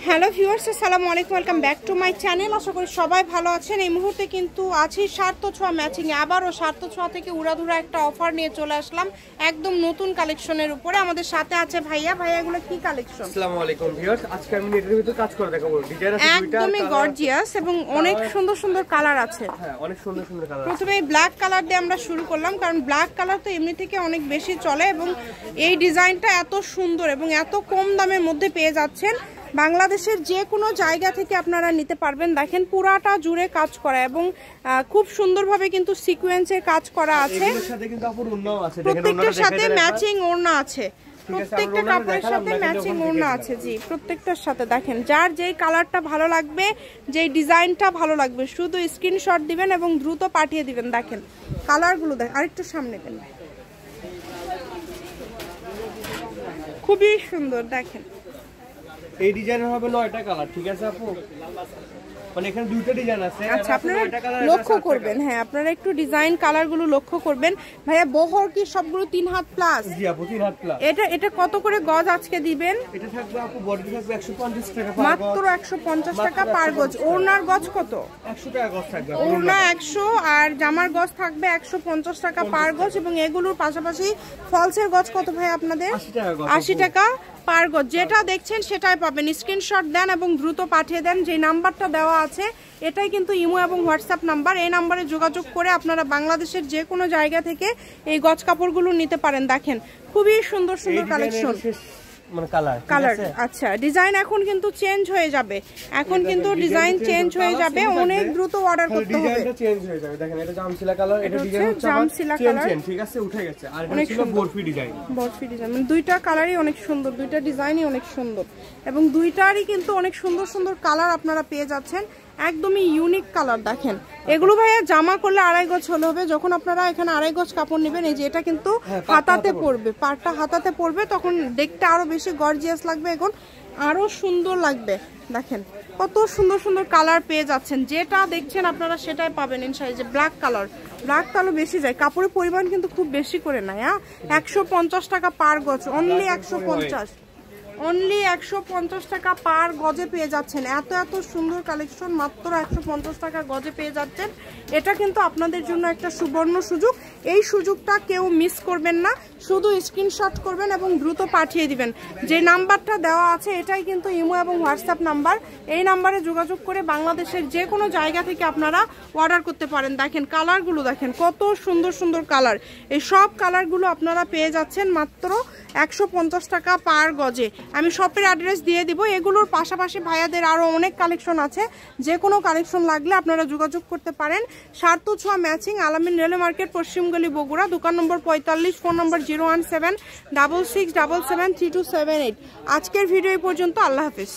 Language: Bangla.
হ্যালো ভিউয়ার্স, আসসালামু আলাইকুম, welcome back to my channel. আশা করি সবাই ভালো আছেন। এই মুহূর্তে কিন্তু আছি সার্থ ছোঁয়া ম্যাচিংয়ে। আবারও সার্থ ছোঁয়া থেকে উড়াধুরা একটা অফার নিয়ে চলে আসলাম একদম নতুন কালেকশনের উপরে। আমাদের সাথে আছে ভাইয়া। এগুলো কি কালেকশন? আসসালামু আলাইকুম ভিউয়ার্স, আজকে আমি নেটের ভিতর কাজ করে দেখাবো। ডিজাইন আছে দুইটা, একদমই গর্জিয়াস এবং অনেক সুন্দর সুন্দর কালার আছে। হ্যাঁ, অনেক সুন্দর সুন্দর কালার। প্রথমে ব্ল্যাক কালার দিয়ে আমরা শুরু করলাম, কারণ ব্ল্যাক কালার তো এমনি থেকে অনেক বেশি চলে এবং এই ডিজাইনটা এত সুন্দর এবং এত কম দামের মধ্যে পেয়ে যাচ্ছেন। বাংলাদেশের যে কোনো জায়গা থেকে আপনারা নিতে পারবেন। দেখেন পুরাটা জুড়ে কাজ করা এবং খুব সুন্দরভাবে কিন্তু সিকোয়েন্সের কাজ করা আছে। প্রত্যেকটার সাথে ম্যাচিং ওড়না আছে, প্রত্যেকটা কাপড়ের সাথে ম্যাচিং ওড়না আছে। জি, প্রত্যেকটার সাথে দেখেন যার যেই কালারটা ভালো লাগবে, যেই ডিজাইনটা ভালো লাগবে, শুধু স্ক্রিনশট দিবেন এবং দ্রুত পাঠিয়ে দিবেন। দেখেন কালারগুলো, দেখেন আরেকটু সামনে দেন, খুবই সুন্দর। দেখেন এই ডিজাইনের হবে 9টা কালার, ঠিক আছে আপু? মানে এখানে দুইটা ডিজাইন আছে। আচ্ছা, আপনারা লক্ষ্য করবেন, হ্যাঁ আপনারা একটু ডিজাইন কালারগুলো লক্ষ্য করবেন। ভাইয়া বহর কি সবগুলো 3 হাত প্লাস? জি আপু, 3 হাত প্লাস। এটা কত করে গজ আজকে দিবেন? এটা থাকবে আপু, বডি থাকবে 150 টাকা পার গজ, মাত্র 150 টাকা পার গজ। ওড়নার গজ কত? 100 টাকা গজ থাকবে। ওড়না 100 আর জামার গজ থাকবে 150 টাকা পার গজ। এবং এগুলোর পাশাপাশি ফলসের গজ কত ভাই আপনাদের? 80 টাকা পার গজ। যেটা দেখছেন সেটাই পাবেন। স্ক্রিনশট দেন এবং দ্রুত পাঠিয়ে দেন। যে নাম্বারটা দেওয়া আছে এটাই কিন্তু ইমো এবং হোয়াটসঅ্যাপ নাম্বার। এই নাম্বারে যোগাযোগ করে আপনারা বাংলাদেশের যে কোনো জায়গা থেকে এই গজ কাপড়গুলো নিতে পারেন। দেখেন খুবই সুন্দর সুন্দর কালেকশন, মানে কালার। আচ্ছা, ডিজাইন এখন কিন্তু চেঞ্জ হয়ে যাবে, এখন কিন্তু ডিজাইন চেঞ্জ হয়ে যাবে। অনেক দ্রুত অর্ডার করতে হবে। ডিজাইনটা চেঞ্জ হয়ে যাবে। দেখেন এটা জামসিলা কালার, এটা ডিজাইন হচ্ছে জামসিলা কালার, ঠিক আছে, উঠে গেছে। আর এটা ছিল বরফি ডিজাইন। বরফি ডিজাইন মানে দুইটা কালারই অনেক সুন্দর, দুইটা ডিজাইনই অনেক সুন্দর এবং দুইটারই কিন্তু অনেক সুন্দর সুন্দর কালার আপনারা পেয়ে যাচ্ছেন। একদমই ইউনিক কালার। দেখেন এগুলো ভাইয়া জামা করলে 2.5 গজ হলে হবে। যখন আপনারা এখানে 2.5 গজ কাপড় নেবেন, এই যে এটা কিন্তু হাতাতে পড়বে, পাড়টা হাতাতে পড়বে, তখন দেখতে আরো বেশি গর্জিয়াস লাগবে, এখন আরো সুন্দর লাগবে। দেখেন কত সুন্দর সুন্দর কালার পেয়ে যাচ্ছেন। যেটা দেখছেন আপনারা সেটাই পাবেন ইনশাআল্লাহ। যে ব্ল্যাক কালার বেশি যায়, কাপড়ের পরিমাণ কিন্তু খুব বেশি করে নাই। 150 টাকা পার গজ, অনলি 150 টাকা পার গজে পেয়ে যাচ্ছেন। এত সুন্দর কালেকশন মাত্র 150 টাকা গজে পেয়ে যাচ্ছেন। এটা কিন্তু আপনাদের জন্য একটা সুবর্ণ সুযোগ। এই সুযোগটা কেউ মিস করবেন না। শুধু স্ক্রিনশট করবেন এবং দ্রুত পাঠিয়ে দিবেন। যে নাম্বারটা দেওয়া আছে এটাই কিন্তু ইমো এবং হোয়াটসঅ্যাপ নাম্বার। এই নাম্বারে যোগাযোগ করে বাংলাদেশের যে কোনো জায়গা থেকে আপনারা অর্ডার করতে পারেন। দেখেন কালারগুলো, দেখেন কত সুন্দর সুন্দর কালার। এই সব কালারগুলো আপনারা পেয়ে যাচ্ছেন মাত্র 150 টাকা পার গজে। আমি শপের অ্যাড্রেস দিয়ে দিব। এগুলোর পাশাপাশি ভাইয়াদের আরো অনেক কালেকশন আছে। যে কোনো কালেকশন লাগলে আপনারা যোগাযোগ করতে পারেন। সার্থ ছোঁয়া ম্যাচিং, আলামিন রেলওয়ে মার্কেট, পশ্চিমগলি, বগুড়া। দোকান নম্বর 45, ফোন নম্বর 01766773278। আজকের ভিডিও এই পর্যন্ত। আল্লাহ হাফেজ।